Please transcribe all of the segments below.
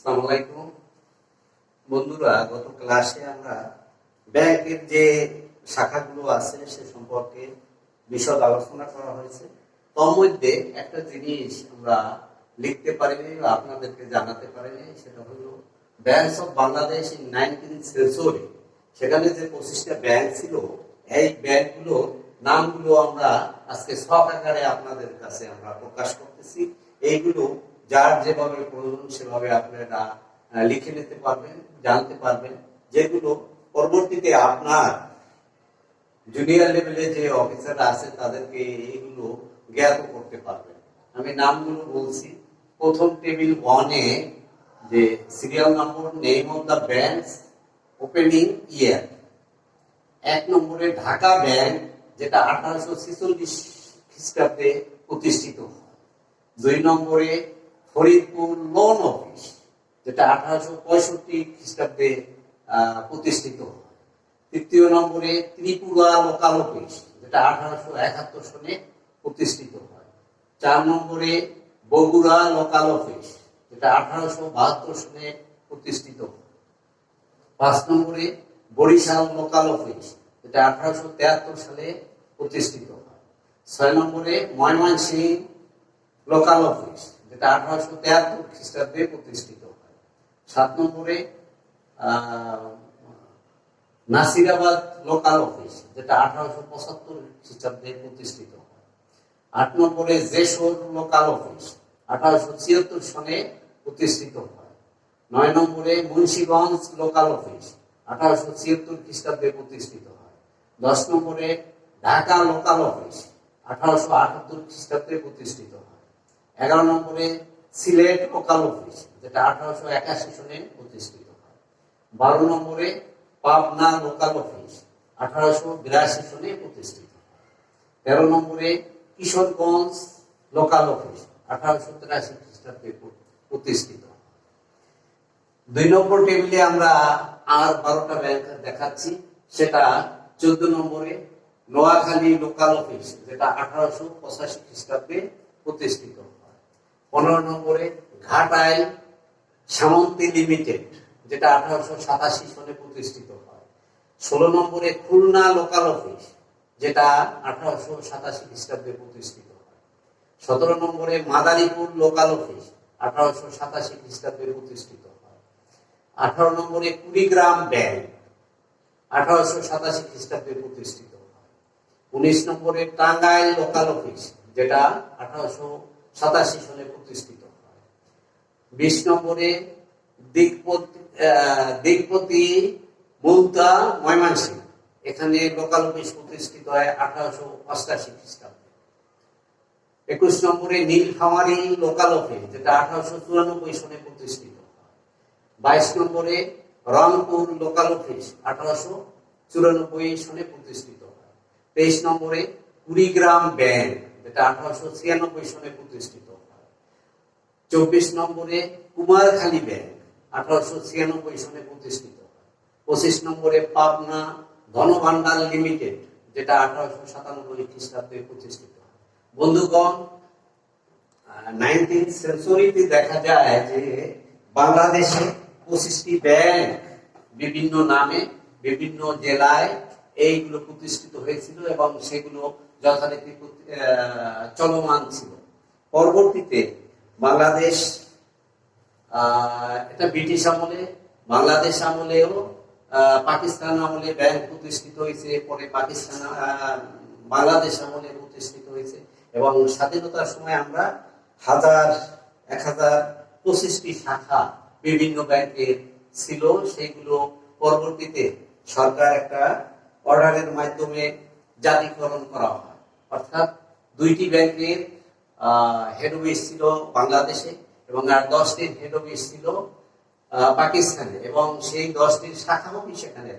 আসসালামু আলাইকুম বন্ধুরা, গত ক্লাসে আমরা ব্যাংকের যে শাখাগুলো আছে সে সম্পর্কে বিশদ আলোচনা করা হয়েছে। তার মধ্যে একটা জিনিস আমরা লিখতে পারিনি বা আপনাদেরকে জানাতে পারিনি, সেটা হলো banks of Bangladesh in 19th century. সেখানে যে 25টা ব্যাংক ছিল, এই ব্যাংকগুলোর নামগুলো আমরা আজকে ছক আকারে আপনাদের কাছে আমরা প্রকাশ করতেছি। এইগুলো যার যেভাবে প্রয়োজন সেভাবে আপনারা লিখে নিতে পারবেন, জানতে পারবেন, যেগুলো পরবর্তীতে আপনার জুনিয়র লেভেলে যে অফিসার আছে তাদেরকে এইগুলো জ্ঞাত করতে পারবেন। আমি নামগুলো বলছি। প্রথম টেবিল 1-এ যে serial number, name of the bank, opening year. 1 নম্বরে ঢাকা ব্যাংক, যেটা 1846 খ্রিস্টাব্দে প্রতিষ্ঠিত হয়। 2 নম্বরে ফরিদপুর লোন অফিস, যেটা 1865 খ্রিস্টাব্দে প্রতিষ্ঠিত হয়। 3য় নম্বরে ত্রিপুরা লোকাল অফিস, যেটা 1871 সনে প্রতিষ্ঠিত হয়। 4 নম্বরে বগুড়া লোকাল অফিস, যেটা 1872 সনে প্রতিষ্ঠিত হয়। 5 নম্বরে বরিশাল লোকাল অফিস, যেটা 1873 সালে প্রতিষ্ঠিত হয়। 6 নম্বরে ময়মনসিংহ লোকাল অফিস, যেটা 1873 খ্রিস্টাব্দে প্রতিষ্ঠিত হয়। 7 নম্বরে নাসিরাবাদ লোকাল অফিস, যেটা 1875 খ্রিস্টাব্দে প্রতিষ্ঠিত হয়। 8 নম্বরে যশোর লোকাল অফিস, 1876 সনে প্রতিষ্ঠিত হয়। 9 নম্বরে মুন্সিগঞ্জ লোকাল অফিস, 1876 খ্রিস্টাব্দে প্রতিষ্ঠিত হয়। 10 নম্বরে ঢাকা লোকাল অফিস, 1878 খ্রিস্টাব্দে প্রতিষ্ঠিত হয়। 11 নম্বরে সিলেট লোকাল অফিস, যেটা 1881 সনে প্রতিষ্ঠিত হয়। 12 নম্বরে পাবনা লোকাল অফিস, 1882 সনে প্রতিষ্ঠিত হয়। 13 নম্বরে কিশোরগঞ্জ লোকাল অফিস, 1883 খ্রিস্টাব্দে প্রতিষ্ঠিত হয়। 2 নম্বর টেবিলে আমরা আর 12টা ব্যাংক দেখাচ্ছি। সেটা 14 নম্বরে নোয়াখালী লোকাল অফিস, যেটা 1885 খ্রিস্টাব্দে প্রতিষ্ঠিত হয়। 15 নম্বরে ঘাটাইল সামন্তী লিমিটেড, যেটা 1887 সনে প্রতিষ্ঠিত হয়। 16 নম্বরে খুলনা লোকাল অফিস, যেটা 1887 খ্রিস্টাব্দে প্রতিষ্ঠিত হয়। 17 নম্বরে মাদারীপুর লোকাল অফিস, 1887 খ্রিস্টাব্দে প্রতিষ্ঠিত হয়। 18 নম্বরে কুড়িগ্রাম ব্যাংক, 1887 খ্রিস্টাব্দে প্রতিষ্ঠিত হয়। 19 নম্বরে টাঙ্গাইল লোকাল অফিস, যেটা 1887 সনে প্রতিষ্ঠিত হয়। 20 নম্বরে দিকপতি মুলতা ময়মনসিংহ, এখানে লোকাল অফিস প্রতিষ্ঠিত হয় 1888 খ্রিস্টাব্দে। 21 নম্বরে নীলফামারী লোকাল অফিস, যেটা 1894 সনে প্রতিষ্ঠিত হয়। 22 নম্বরে রংপুর লোকাল অফিস, 1894 সনে প্রতিষ্ঠিত হয়। 23 নম্বরে কুড়িগ্রাম ব্যাংক, যেটা 1896 সনে প্রতিষ্ঠিত হয়। 24 নম্বরে কুমারখালী ব্যাংক, 1896 সনে প্রতিষ্ঠিত হয়। 25 নম্বরে পাবনা ধনভান্ডার লিমিটেড, যেটা 1897 খ্রিস্টাব্দে প্রতিষ্ঠিত হয়। বন্ধুগণ, 19th সেঞ্চুরিতে দেখা যায় যে বাংলাদেশে 25টি ব্যাংক বিভিন্ন নামে বিভিন্ন জেলায় এইগুলো প্রতিষ্ঠিত হয়েছিল এবং সেগুলো যথারীতি চলমান ছিল। পরবর্তীতে বাংলাদেশ, এটা ব্রিটিশ আমলে, বাংলাদেশ আমলেও, পাকিস্তান আমলে ব্যাংক প্রতিষ্ঠিত হয়েছে, পরে পাকিস্তান বাংলাদেশ আমলে প্রতিষ্ঠিত হয়েছে এবং স্বাধীনতার সময় আমরা 1025টি শাখা বিভিন্ন ব্যাংকের ছিল। সেগুলো পরবর্তীতে সরকার একটা অর্ডারের মাধ্যমে জাতীয়করণ করা হয়, অর্থাৎ 2টি ব্যাংকের হেড অফিস ছিল বাংলাদেশে এবং আর 10টির হেড অফিস ছিল পাকিস্তানে এবং সেই 10টির শাখা অফিস সেখানে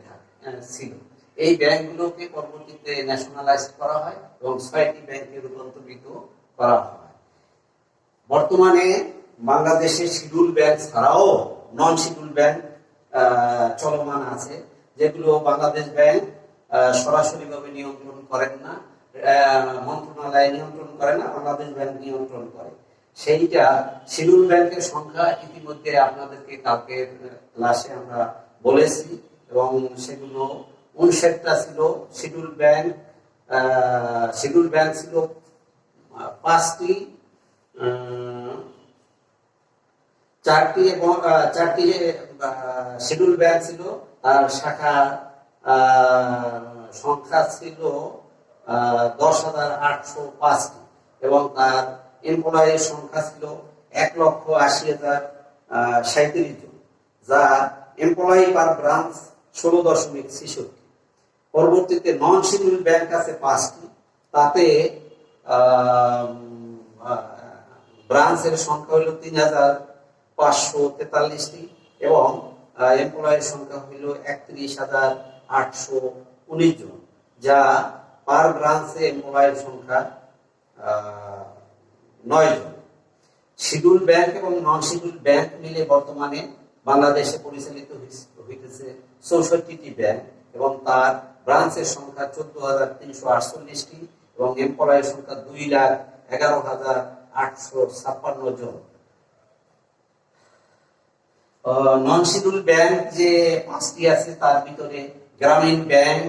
ছিল। এই ব্যাংকগুলোকে পরবর্তীতে ন্যাশনালাইজ করা হয় এবং 6টি ব্যাংকে রূপান্তরিত করা হয়। বর্তমানে বাংলাদেশের শিডিউল ব্যাংক ছাড়াও নন শিডিউল ব্যাংক চলমান আছে, যেগুলো বাংলাদেশ ব্যাংক সরাসরিভাবে নিয়ন্ত্রণ করেন না, মন্ত্রণালয় নিয়ন্ত্রণ করে না, বাংলাদেশ ব্যাংক নিয়ন্ত্রণ করে। সেইটা শিডিউল ব্যাংকের সংখ্যা ইতিমধ্যে আপনাদেরকে কালকে ক্লাসে আমরা বলেছি, এবং সেগুলো 59টা ছিল। শিডিউল ব্যাংক ছিল 5টি, 4টি এবং 4টি শিডিউল ব্যাংক ছিল, আর শাখা সংখ্যা ছিল 10,805টি, এবং তার এমপ্লয়ের সংখ্যা ছিল 1,80,37 জন, যা এমপ্লয়ি পার ব্রাঞ্চ 16.66। পরবর্তীতে নন শিডিউল ব্যাংক আছে 5টি, তাতে ব্রাঞ্চের সংখ্যা হলো 3,543টি, এবং এমপ্লয়ের সংখ্যা হইল 31,819 জন, যা পার ব্রাঞ্চে এমপ্লয়ের সংখ্যা 9 জন। শিডিউল ব্যাংক এবং নন শিডিউল ব্যাংক মিলে বর্তমানে বাংলাদেশে পরিচালিত হইতেছে 64টি ব্যাংক, এবং তার ব্রাঞ্চের সংখ্যা 14,348টি, এবং এমপ্লয়ের সংখ্যা 2,11,856 জন। নন শিডিউল ব্যাংক যে 5টি আছে তার ভিতরে গ্রামীণ ব্যাংক,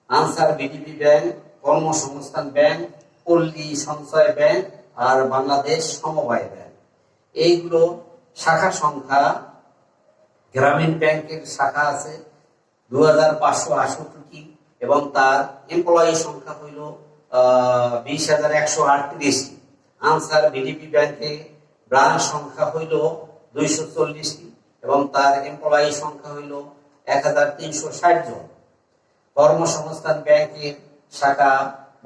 আনসার বিডিবি ব্যাংক, কর্মসংস্থান ব্যাংক, পল্লী সঞ্চয় ব্যাংক আর বাংলাদেশ সমবায় ব্যাংক। এইগুলো শাখা সংখ্যা, গ্রামীণ ব্যাংকের শাখা আছে 2,568টি, এবং তার এমপ্লয়ি সংখ্যা হইল 20,138টি। আনসার বিডিবি ব্যাংকে ব্রাঞ্চ সংখ্যা হইল 240টি, এবং তার এমপ্লয়ি সংখ্যা হইল 1,360 জন। কর্মসংস্থান ব্যাংকের শাখা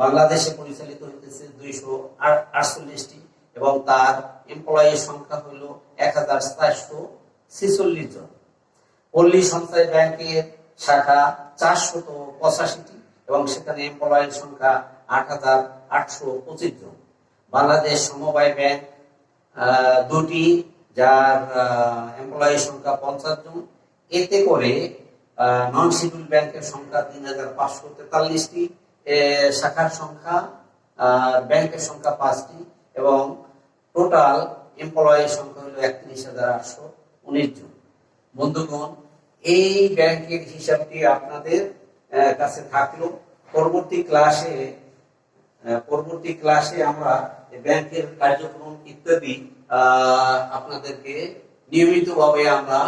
বাংলাদেশে পরিচালিত হইতেছে 248টি, এবং তার এমপ্লয়ি সংখ্যা হইল 1,446 জন। পল্লী সঞ্চয় ব্যাংকের শাখা 485টি, এবং সেখানে এমপ্লয়ের সংখ্যা 8,825 জন। বাংলাদেশ সমবায় ব্যাংক 2টি, যার এমপ্লয়ি সংখ্যা 50 জন। এতে করে নন শিডিউল ব্যাংকের সংখ্যা 3,543টি, শাখার সংখ্যা ব্যাংকের সংখ্যা 5টি, এবং টোটাল এমপ্লয়ের সংখ্যা হলো 31,819 জন। বন্ধুগণ, এই ব্যাংকের হিসাবটি আপনাদের কাছে থাকলো। পরবর্তী ক্লাসে আমরা ব্যাংকের কার্যক্রম ইত্যাদি আপনাদেরকে নিয়মিতভাবে আমরা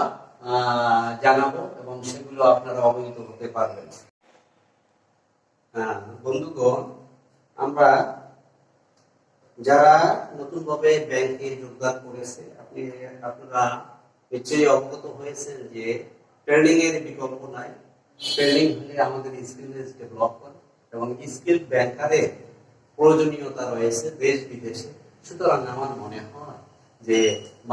জানাবো, এবং সেগুলো আপনারা অবহিত হতে পারবেন। বন্ধুগণ, আমরা যারা নতুনভাবে ব্যাংকে যোগদান করেছে, আপনারা নিশ্চয়ই অবগত হয়েছেন যে ট্রেনিং এর বিকল্প নাই। ট্রেনিং হলে আমাদের স্কিলনেস ডেভেলপ করে, এবং স্কিল ব্যাংকারের প্রয়োজনীয়তা রয়েছে দেশ বিদেশে। সুতরাং আমার মনে হয় যে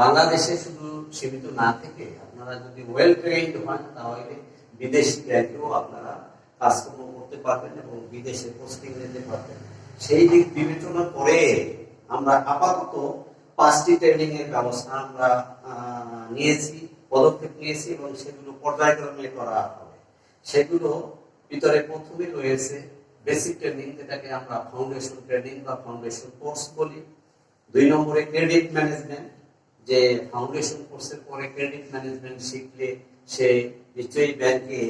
বাংলাদেশে শুধু সীমিত না থেকে আপনারা যদি ওয়েল ট্রেইনড হন, তাহলে বিদেশি ব্যাংকেও আপনারা কাজকর্ম করতে পারবেন এবং বিদেশে পোস্টিং নিতে পারবেন। সেই দিক বিবেচনা করে আমরা আপাতত 5টি ট্রেনিং এর ব্যবস্থা আমরা পদক্ষেপ নিয়েছি, এবং সেগুলো পর্যায়ক্রমে করা হবে। সেগুলো ভিতরে প্রথমে রয়েছে বেসিক ট্রেনিং, যেটাকে আমরা ফাউন্ডেশন ট্রেনিং বা ফাউন্ডেশন কোর্স বলি। 2 নম্বরে ক্রেডিট ম্যানেজমেন্ট, যে ফাউন্ডেশন কোর্সের পরে ক্রেডিট ম্যানেজমেন্ট শিখলে সে নিশ্চয়ই ব্যাংকে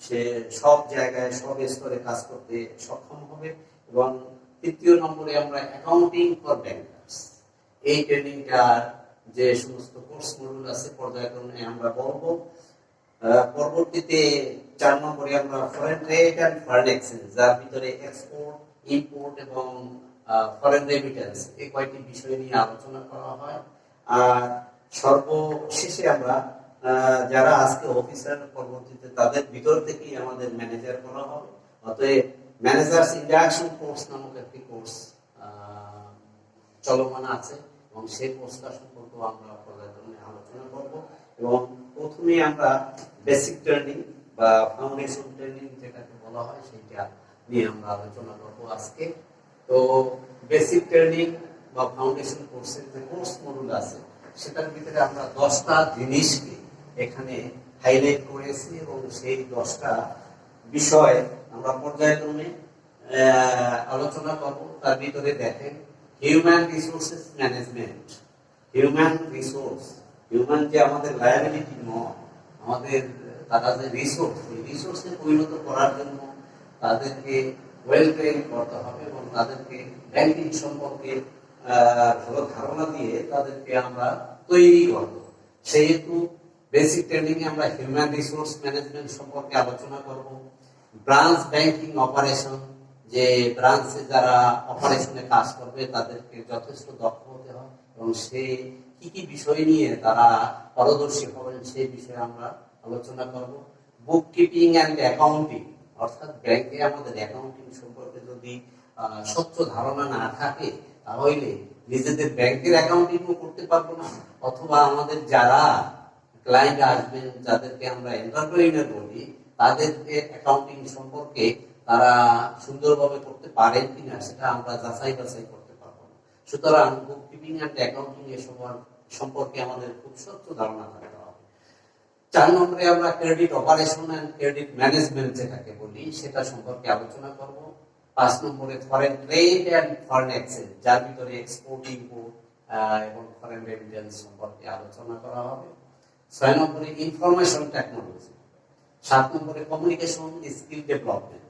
সে সব জায়গায় সব স্তরে কাজ করতে সক্ষম হবে। এবং 3 নম্বরে আমরা অ্যাকাউন্টিং ফর ব্যাংকার্স, এই ট্রেনিংটা যে সমস্ত কোর্স মডিউল আছে পর্যায়ক্রমে আমরা বলবো। পরবর্তীতে 4 নম্বরে আমরা foreign trade and foreign exchange, যার ভিতরে এক্সপোর্ট, ইম্পোর্ট এবং ফরেন রেমিটেন্স, এই কয়েকটি বিষয় নিয়ে আলোচনা করা হয়। আর সর্বশেষে আমরা যারা আজকে অফিসার, পরবর্তীতে তাদের ভিতর থেকেই আমাদের ম্যানেজার করা হবে। অতএব ম্যানেজার্স ইন্ডাকশন কোর্স নামক একটি কোর্স চলমান আছে, এবং সেই কোর্সটা সম্পর্কে আমরা পর্যায়ক্রমে আলোচনা করব। এবং প্রথমে আমরা বেসিক ট্রেনিং বা ফাউন্ডেশন ট্রেনিং যেটাকে বলা হয়, সেইটা নিয়ে আমরা আলোচনা করব আজকে। তো বেসিক ট্রেনিং বা ফাউন্ডেশন কোর্সের যে কোর্স মডিউল আছে, সেটার ভিতরে আমরা 10টা জিনিসকে এখানে হাইলাইট করেছি, এবং সেই 10টা বিষয় আমরা পর্যায়ক্রমে আলোচনা করব। তার ভিতরে দেখেন, হিউম্যান রিসোর্সেস ম্যানেজমেন্ট, হিউম্যান যে আমাদের লায়াবিলিটি নয়, আমাদের তারা যে রিসোর্স, এই রিসোর্সে পরিণত করার জন্য তাদেরকে ওয়েল ট্রেন করতে হবে এবং তাদেরকে ব্যাংকিং সম্পর্কে ভালো ধারণা দিয়ে তাদেরকে আমরা তৈরি করব। সেহেতু বেসিক ট্রেনিং এ আমরা হিউম্যান রিসোর্স ম্যানেজমেন্ট সম্পর্কে আলোচনা করব। ব্রাঞ্চ ব্যাংকিং অপারেশন, যে ব্রাঞ্চে যারা অপারেশনে কাজ করবে তাদেরকে যথেষ্ট দক্ষ হতে হয় এবং সে কি কি বিষয় নিয়ে তারা পারদর্শী হবেন সেই বিষয়ে আমরা আলোচনা করব। বুক কিপিং অ্যান্ড অ্যাকাউন্টিং, অর্থাৎ ব্যাংকে আমাদের অ্যাকাউন্টিং সম্পর্কে যদি স্বচ্ছ ধারণা না থাকে তাহলে নিজেদের ব্যাংকের অ্যাকাউন্টিংও করতে পারবো না, অথবা আমাদের যারা ক্লায়েন্ট আসবেন যাদেরকে আমরা এন্টারপ্রেনার বলি তাদেরকে অ্যাকাউন্টিং সম্পর্কে তারা সুন্দরভাবে করতে পারেন কিনা সেটা আমরা যাচাই বাছাই করতে পারবো না। সুতরাং বুক কিপিং অ্যান্ড অ্যাকাউন্টিং এর সম্পর্কে আমাদের খুব স্বচ্ছ ধারণা থাকতে হবে। 4 নম্বরে আমরা credit operation and credit management যেটাকে বলি সেটা সম্পর্কে আলোচনা করব। 5 নম্বরে foreign trade and foreign exchange, যার ভিতরে এক্সপোর্ট ইম্পোর্ট এবং ফরেন রেমিটেন্স সম্পর্কে আলোচনা করা হবে। 6 নম্বরে ইনফরমেশন টেকনোলজি। 7 নম্বরে কমিউনিকেশন স্কিল ডেভেলপমেন্ট।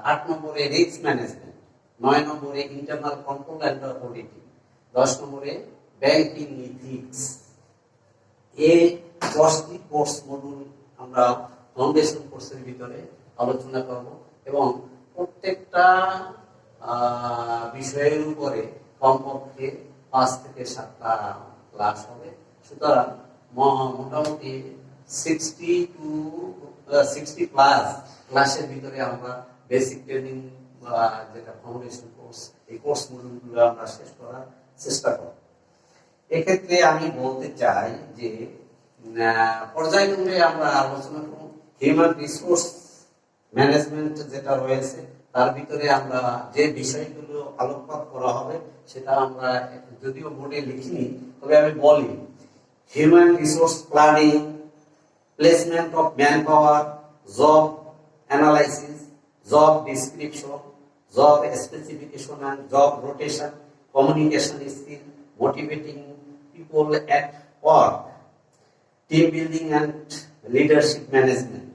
8 নম্বরে রিস্ক ম্যানেজমেন্ট। 9 নম্বরে ইন্টারনাল কন্ট্রোল অ্যান্ড অডিটিং। 10 নম্বরে ব্যাংকিং ইথিক্স। এই 10টি কোর্স মডিউল আমরা ফাউন্ডেশন কোর্সের ভিতরে আলোচনা করব এবং প্রত্যেকটা বিষয়ের উপরে কমপক্ষে 5 থেকে 7টা ক্লাস হবে। সুতরাং মোটামুটি 60 প্লাস ক্লাসের ভিতরে আমরা বেসিক ট্রেনিং যেটা ফাউন্ডেশন কোর্স, এই কোর্স মডিউলগুলো আমরা শেষ করার চেষ্টা করব। এক্ষেত্রে আমি বলতে চাই যে পর্যায়ক্রমে আমরা আলোচনা করব। হিউম্যান রিসোর্স ম্যানেজমেন্ট যেটা রয়েছে তার ভিতরে আমরা যে বিষয়গুলো আলোকপাত করা হবে সেটা আমরা যদিও বোর্ডে লিখিনি, তবে আমি বলি human resource planning, placement of man power, job analysis, job description, job specification and job rotation, communication skill, motivating people at work, team building and leadership management.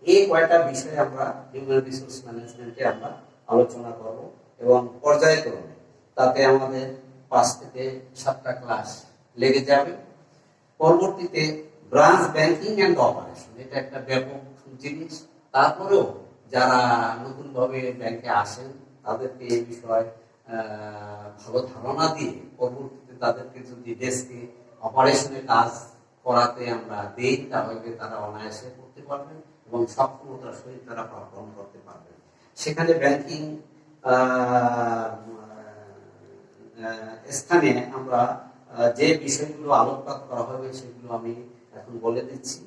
এই কয়টা বিষয়ে আমরা হিউম্যান রিসোর্স ম্যানেজমেন্টে আমরা আলোচনা করব এবং পর্যায়ক্রমে তাতে আমাদের 5 থেকে 7টা ক্লাস লেগে যাবে। পরবর্তীতে ব্রাঞ্চ ব্যাংকিং অ্যান্ড অপারেশন, এটা একটা ব্যাপক জিনিস। তারপরেও যারা নতুনভাবে ব্যাংকে আসেন তাদেরকে এই বিষয়ে ভালো ধারণা দিয়ে পরবর্তীতে তাদেরকে যদি ডেস্কে অপারেশনের কাজ করাতে আমরা দিই তাহলে তারা অনায়াসে করতে পারবেন এবং সক্ষমতার সহিত তারা পারফর্ম করতে পারবেন। সেখানে ব্যাংকিং স্থানে আমরা যে বিষয়গুলো আলোকপাত করা হবে সেগুলো আমি এখন বলে দিচ্ছি।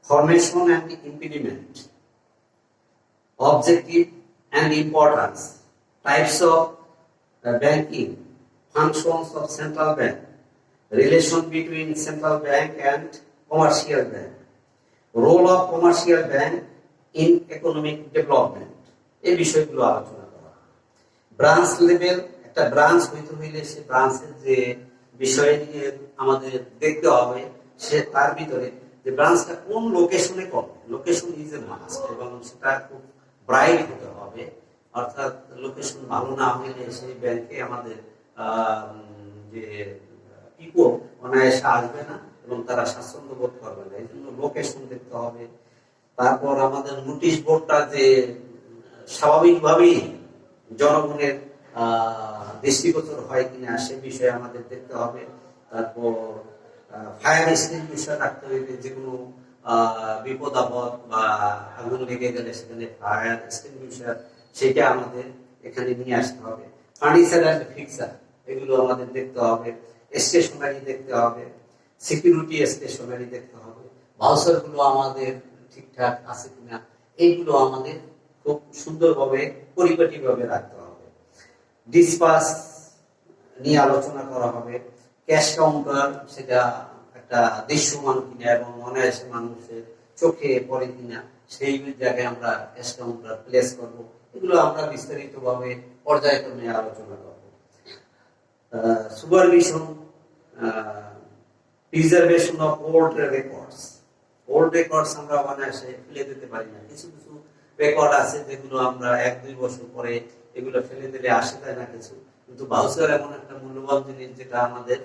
Formation and implement, objective and importance, types of banking, functions of central bank, relation between central bank and commercial bank, role of commercial bank in economic development, এই বিষয়গুলো আলোচনা করা। ব্রাঞ্চ লেভেল, একটা ব্রাঞ্চ হইতে হইলে সে ব্রাঞ্চের যে বিষয় নিয়ে আমাদের দেখতে হবে সে তার ভিতরে যে ব্রাঞ্চটা কোন লোকেশনে করবে, লোকেশন ইজ এ মাস্ট এবং সেটা খুব ব্রাইট হতে হবে। অর্থাৎ লোকেশন ভালো না হইলে সেই ব্যাংকে আমাদের যে পিপল অনায়াসে আসবে না এবং তারা স্বাচ্ছন্দ্য বোধ করবে না, এই জন্য লোকেশন দেখতে হবে। তারপর আমাদের নোটিশ বোর্ডটা যে স্বাভাবিকভাবেই জনগণের দৃষ্টিগোচর হয় কিনা সে বিষয়ে আমাদের দেখতে হবে। তারপর ফায়ার এক্সটিংগুইশার রাখতে হইবে, যে কোনো বিপদ আপদ বা আগুন লেগে গেলে সেখানে ফায়ার এক্সটিংগুইশার সেটা আমাদের এখানে নিয়ে আসতে হবে। ফার্নিচার অ্যান্ড ফিক্সার এগুলো আমাদের দেখতে হবে। স্টেশনারি দেখতে হবে, সিকিউরিটি স্টেশনারি দেখতে হবে, ভাউচার গুলো আমাদের ঠিকঠাক আছে কিনা এইগুলো আমাদের খুব সুন্দরভাবে পরিপাটিভাবে রাখতে হবে। ডিসপাস নিয়ে আলোচনা করা হবে। ক্যাশ কাউন্টার সেটা একটা দৃশ্যমান কিনা এবং অনায়াসে মানুষের চোখে পড়ে কিনা সেই জায়গায় আমরা ক্যাশ কাউন্টার প্লেস করব। এগুলো আমরা বিস্তারিতভাবে পর্যায়ক্রমে আলোচনা করব। Supervision, preservation of old records. Old records আমরা অনায়াসে ফেলে দিতে পারি না। কিছু কিছু রেকর্ড আছে যেগুলো আমরা 1-2 বছর পরে এগুলো ফেলে দিলে আসে যায় না কিছু, কিন্তু ভাউচার এমন একটা মূল্যবান জিনিস যেটা আমাদের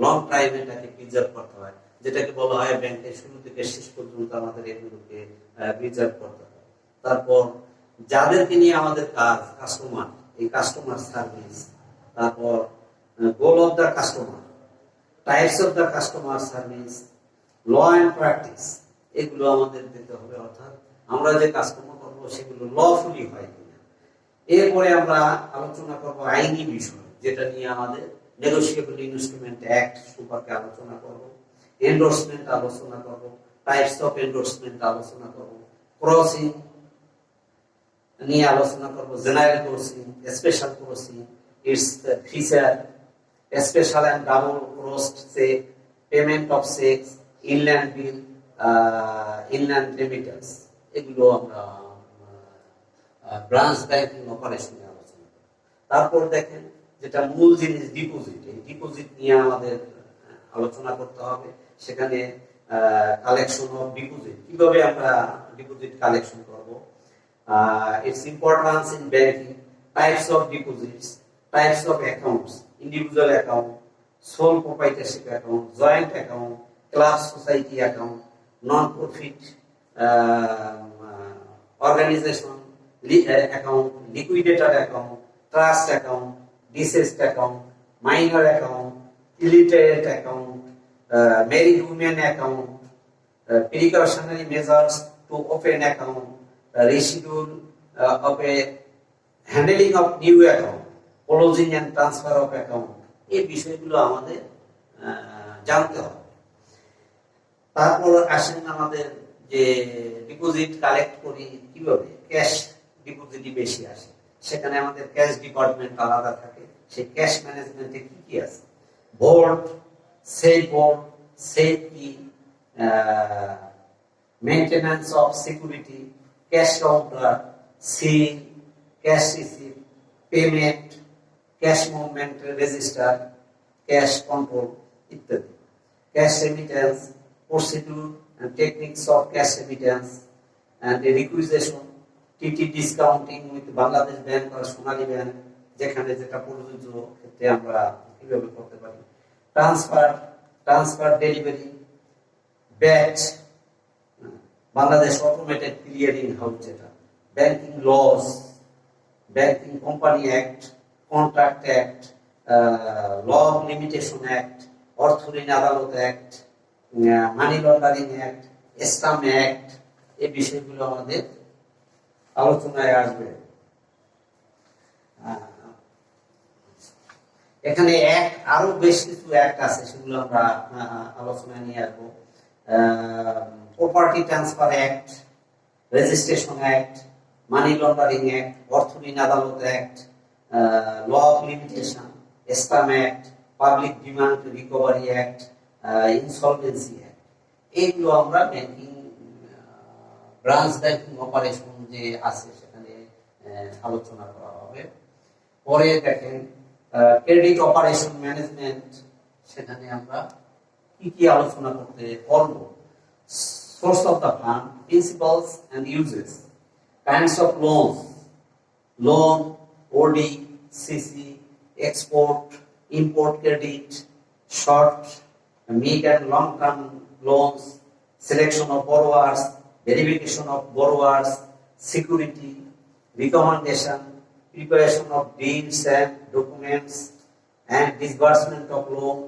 লং টাইম এটাকে প্রিজার্ভ করতে হয়, যেটাকে বলা হয় ব্যাংকের শুরু থেকে শেষ পর্যন্ত আমাদের এগুলোকে প্রিজার্ভ করতে হয়। তারপর যাদেরকে নিয়ে আমাদের কাজ, কাস্টমার, এই কাস্টমার সার্ভিস, তারপর goal of the customer, types of the customer service, law and practice, এগুলো আমাদের দিতে হবে। অর্থাৎ আমরা যে কাজকর্ম করবো সেগুলো লফুলি হয় কিনা। এরপরে আমরা আলোচনা করব আইনি বিষয়, যেটা নিয়ে আমাদের নেগোশিয়েবল ইনস্ট্রুমেন্ট অ্যাক্ট সম্পর্কে আলোচনা করব, এন্ডোর্সমেন্ট আলোচনা করব, টাইপস অফ এন্ডোর্সমেন্ট আলোচনা করব, ক্রসিং নিয়ে আলোচনা করব, general crossing, special crossing, its feature, special and double crossed cheque, payment of cheques, inland bill, inland remittance, এগুলো আমরা ব্রাঞ্চ ব্যাংকিং অপারেশনে আলোচনা করব। তারপর দেখেন যেটা মূল জিনিস ডিপোজিট, এই ডিপোজিট নিয়ে আমাদের আলোচনা করতে হবে। সেখানে কালেকশন অফ ডিপোজিট, কিভাবে আমরা ডিপোজিট কালেকশন করব, its importance in banking, types of deposits, types of accounts, individual account, sole proprietorship account, joint account, class society account, non-profit organization account, liquidator account, trust account, deceased account, minor account, illiterate account, married women account, precautionary measures to open account, reschedule of a handling of new account, closing and transfer of account, এই বিষয়গুলো আমাদের জানতে হবে। তারপর আসেন আমাদের যে deposit collect করি কিভাবে, ক্যাশ ডিপোজিটই বেশি আসে, সেখানে আমাদের ক্যাশ ডিপার্টমেন্ট আলাদা থাকে। সেই ক্যাশ ম্যানেজমেন্টে কি কি আছে, বোর্ড, সেফ কি, maintenance of security, cash counter, seal, cash receipt, payment, cash movement register, cash control ইত্যাদি। Cash remittance, procedure and techniques of cash remittance and the requisition, TT discounting with Bangladesh Bank or Sonali Bank, যেখানে যেটা প্রযোজ্য ক্ষেত্রে আমরা কিভাবে করতে পারি, transfer delivery, batch, Bangladesh automated clearing house, যেটা banking laws, banking company act, contract act, law of limitation act, অর্থ ঋণ আদালত act, money laundering act, stamp act, এই বিষয়গুলো আমাদের আলোচনায় আসবে। এখানে অ্যাক্ট আরো বেশ কিছু অ্যাক্ট আছে, সেগুলো আমরা আলোচনায় নিয়ে আসবো। Property transfer act, registration act, money laundering act, অর্থ ঋণ আদালত act, law of limitation, stamp act, public demand recovery act, insolvency act, এইগুলো আমরা ব্যাংকিং ব্রাঞ্চ ব্যাংকিং অপারেশন যে আছে সেখানে আলোচনা করা হবে। পরে দেখেন ক্রেডিট অপারেশন ম্যানেজমেন্ট, সেখানে আমরা কি কি আলোচনা করতে পারবো, source of the fund, principles and uses, kinds of loan, OD, CC, export, import credit, short, mid and long-term loans, selection of borrowers, verification of borrowers, security, recommendation, preparation of deeds and documents, and disbursement of loan,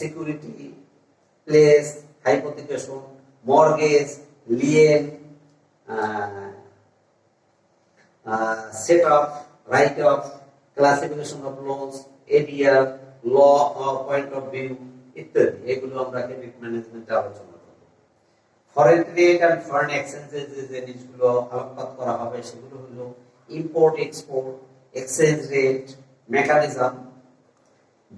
security, place, hypothecation, mortgage, lien, set up, write-off, classification of loans, ADR, law or point of view ইত্যাদি, এগুলো আমরা credit ম্যানেজমেন্টে আলোচনা করব। Foreign trade and foreign এক্সচেঞ্জের যে জিনিসগুলো আলোকপাত করা হবে সেগুলো হলো import export, exchange rate mechanism,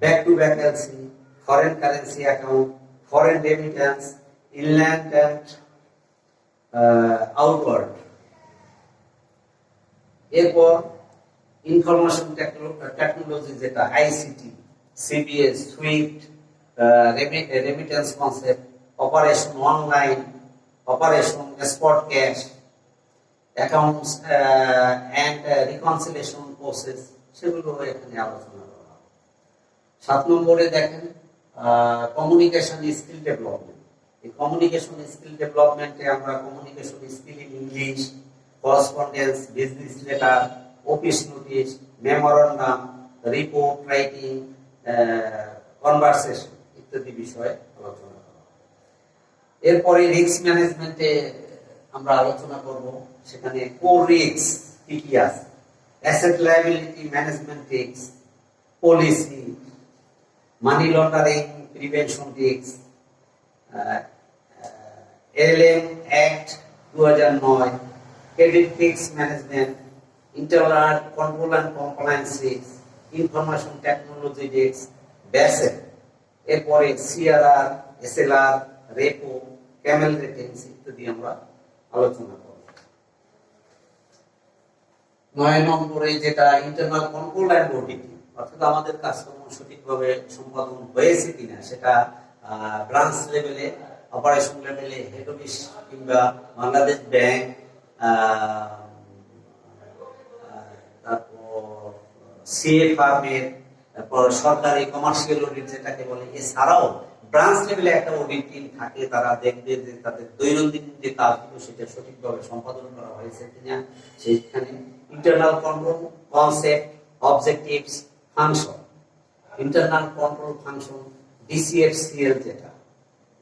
back to back LC, foreign currency account, foreign remittance, inland and outward. এরপর ইনফরমেশন টেকনোলজি যেটা ICT, CBS, SWIFT, remittance concept, operation online, operation spot cash, accounts and reconciliation process, সেগুলো এখানে আলোচনা করা হবে। 7 নম্বরে দেখেন communication skill development. এই কমিউনিকেশন স্কিল ডেভেলপমেন্টে আমরা communication skill in English, correspondence, business letter, office notice, memorandum, report writing, conversation ইত্যাদি বিষয়ে আলোচনা করা হবে। এরপরে রিস্ক ম্যানেজমেন্টে আমরা আলোচনা করব। সেখানে কোর রিস্ক কি কি আছে, asset liability management risk, policy, money laundering prevention risk, LM act 2009, credit risk management, internal control and compliance risk, information technology risk, Basel, এরপরে CRR, SLR, repo, CAMEL ratings ইত্যাদি আমরা আলোচনা করব। 9 নম্বরে যেটা ইন্টারনাল কন্ট্রোল অ্যান্ড অডিটিং, অর্থাৎ আমাদের কাজকর্ম সঠিকভাবে সম্পাদন হয়েছে কিনা সেটা ব্রাঞ্চ লেভেলে, অপারেশন লেভেলে, হেড অফিস কিংবা বাংলাদেশ ব্যাংক, তারপর সিএ ফার্মের, তারপর সরকারি কমার্শিয়াল অডিট যেটাকে বলে, এছাড়াও ব্রাঞ্চ লেভেলে একটা অডিট টিম থাকে, তারা দেখবে যে তাদের দৈনন্দিন যে কাজগুলো সেটা সঠিকভাবে সম্পাদন করা হয়েছে কিনা। সেখানে internal control concept, objectives, function, internal control function, DCFCL যেটা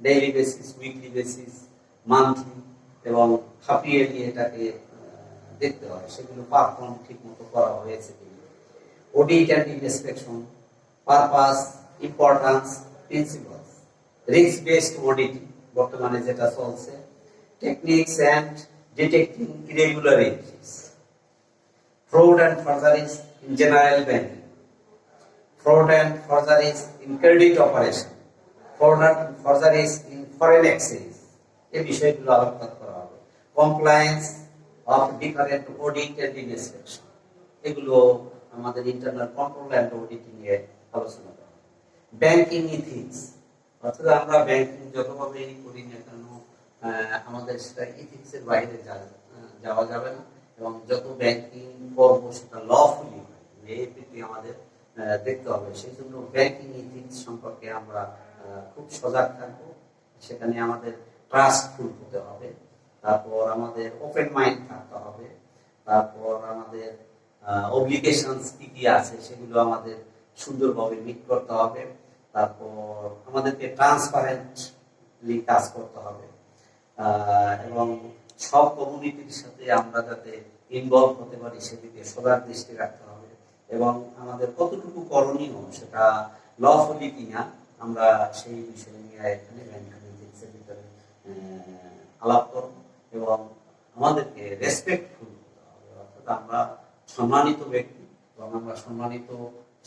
daily basis, weekly basis, monthly এবং হাফ ইয়ারলি এটাকে দেখতে হয় সেগুলো পারফর্ম ঠিক মতো করা হয়েছে কিনা। Audit and inspection, purpose, importance, principles, risk based audit বর্তমানে যেটা চলছে, techniques and detecting irregularities, fraud and forgeries in general banking, fraud and forgeries in credit operation, fraud and forgeries in foreign exchange, এই বিষয়গুলো আলোকপাত করা হবে। Compliance of different audit and inspection, এগুলো আমাদের ইন্টারনাল কন্ট্রোল অ্যান্ড অডিটিং এর আলোচনা করা হবে। ব্যাংকিং ইথিক্স, অর্থাৎ আমরা ব্যাংকিং যতভাবেই করি না কেন আমাদের সেটা ইথিক্সের বাইরে যাওয়া যাবে না, এবং যত ব্যাংকিং করবো সেটা লফুলি হয় এই প্রতি আমাদের দেখতে হবে। সেই জন্য ব্যাংকিং ইথিক্স সম্পর্কে আমরা খুব সজাগ থাকবো। সেখানে আমাদের ট্রাস্টফুল হতে হবে, তারপর আমাদের ওপেন মাইন্ড থাকতে হবে, তারপর আমাদের অব্লিগেশনস কি কি আছে সেগুলো আমাদের সুন্দরভাবে মিট করতে হবে, তারপর আমাদেরকে ট্রান্সপারেন্টলি কাজ করতে হবে, এবং সব কমিউনিটির সাথে আমরা যাতে ইনভলভ হতে পারি সেদিকে সবার দৃষ্টি রাখতে হবে, এবং আমাদের কতটুকু করণীয় সেটা লফুলি কিনা আমরা সেই বিষয় নিয়ে এখানে ব্যাংকিং ভিতরে আলাপ করব। এবং আমাদেরকে রেসপেক্টফুল হতে হবে, অর্থাৎ আমরা সম্মানিত ব্যক্তি এবং আমরা সম্মানিত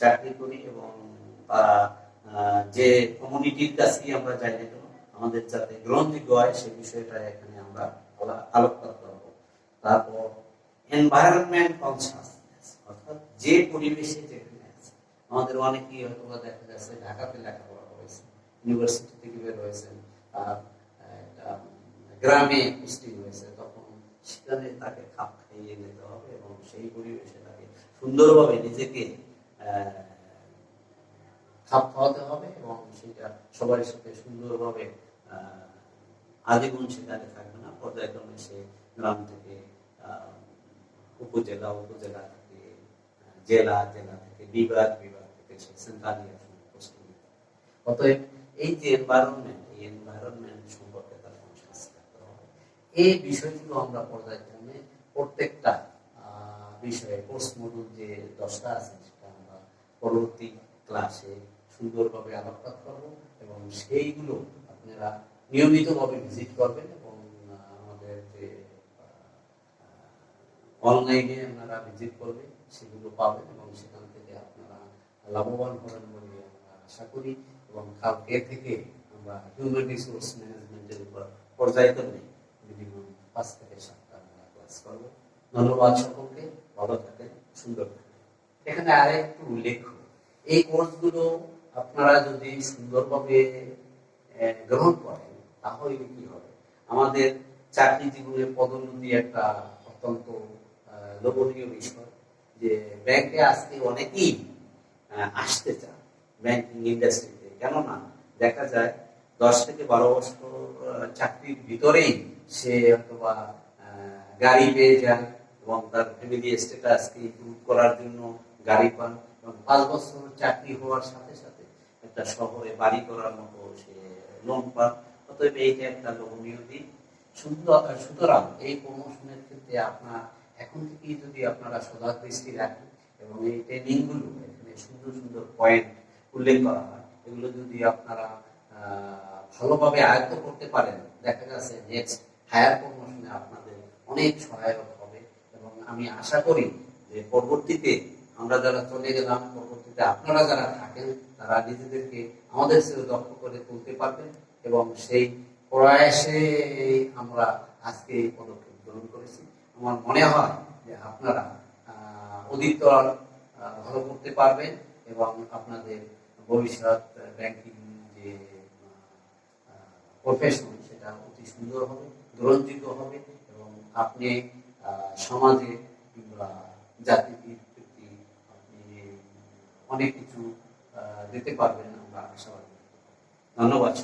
চাকরি করি, এবং যে কমিউনিটির কাছেই আমরা যাই না কেন আমাদের যাতে গ্রহণযোগ্য হয় সেই বিষয়টা এখানে আমরা আলোকপাত করব। তারপর এনভায়রনমেন্ট কনসাসনেস, অর্থাৎ যে পরিবেশে যেখানে আছে, আমাদের অনেকেই হয়তো দেখা যাচ্ছে ঢাকাতে লেখাপড়া করেছে, ইউনিভার্সিটি থেকে বের হয়েছেন, আর গ্রামে পুষ্টি হয়েছে, তখন সেখানে তাকে খাপ খাইয়ে নিতে হবে এবং সেই পরিবেশে তাকে সুন্দরভাবে নিজেকে খাপ খাওয়াতে হবে, এবং সেটা সবার সাথে সুন্দরভাবে আজীবন সেখানে থাকবে না, পর্যায়ক্রমে সে গ্রাম থেকে উপজেলা, উপজেলা থেকে জেলা, জেলা থেকে বিভাগ, বিভাগ থেকে সে সেন্ট্রাল পোস্টিং। অতএব এই যে এনভায়রনমেন্ট, এই এনভায়রনমেন্ট সম্পর্কে তার কনসাস থাকতে হবে। এই বিষয়গুলো আমরা পর্যায়ক্রমে প্রত্যেকটা বিষয়ে কোর্স মডুল যে 10টা আছে সেটা আমরা পরবর্তী ক্লাসে সুন্দরভাবে আলোকপাত করব, এবং সেইগুলো আপনারা নিয়মিতভাবে ভিজিট করবেন, এবং আমাদের যে অনলাইনে আপনারা ভিজিট করবেন সেগুলো পাবেন, এবং সেখান থেকে আপনারা লাভবান হবেন বলে আমরা আশা করি। এবং কালকে থেকে আমরা হিউম্যান রিসোর্স ম্যানেজমেন্টের উপর পর্যায়ক্রমে মিনিমাম 5 থেকে 7টা আমরা ক্লাস করব। ধন্যবাদ সকলকে, ভালো থাকেন, সুন্দর থাকেন। এখানে আরেকটু উল্লেখ্য, এই কোর্সগুলো আপনারা যদি সুন্দরভাবে গ্রহণ করেন তাহলে কি হবে, আমাদের চাকরি জীবনে পদোন্নতি একটা অত্যন্ত লোভনীয় বিষয়। যে ব্যাংকে আজকে অনেকেই আসতে চান ব্যাংকিং ইন্ডাস্ট্রিতে, কেননা দেখা যায় 10 থেকে 12 বছর চাকরির ভিতরেই সে অথবা গাড়ি পেয়ে যান এবং তার ফ্যামিলি স্ট্যাটাসকে ইমপ্রুভ করার জন্য গাড়ি পান, এবং 5 বছর চাকরি হওয়ার সাথে সাথে একটা শহরে বাড়ি করার মতো সে লোন পান। অতএব এইটা একটা লোভনীয় দিক। সুতরাং এই প্রমোশনের ক্ষেত্রে আপনার এখন থেকেই যদি আপনারা সজাগ দৃষ্টি রাখেন এবং এই ট্রেনিংগুলো এখানে সুন্দর সুন্দর পয়েন্ট উল্লেখ করা হয়, এগুলো যদি আপনারা ভালোভাবে আয়ত্ত করতে পারেন, দেখা যাচ্ছে নেক্সট হায়ার প্রমোশনে আপনাদের অনেক সহায়ক হবে। এবং আমি আশা করি যে পরবর্তীতে আমরা যারা চলে গেলাম, পরবর্তীতে আপনারা যারা থাকেন তারা নিজেদেরকে আমাদের চেয়ে দক্ষ করে তুলতে পারবেন, এবং সেই প্রয়াসে আমরা আজকে এই পদক্ষেপ গ্রহণ করেছি। আমার মনে হয় যে আপনারা অধিকতর ভালো করতে পারবেন এবং আপনাদের ভবিষ্যৎ ব্যাংকিং যে প্রফেশন সেটা অতি সুন্দর হবে, গ্রহণযোগ্য হবে, এবং আপনি সমাজে কিংবা জাতির প্রতি আপনি অনেক কিছু দিতে পারবেন আমরা আশাবাদী। ধন্যবাদ।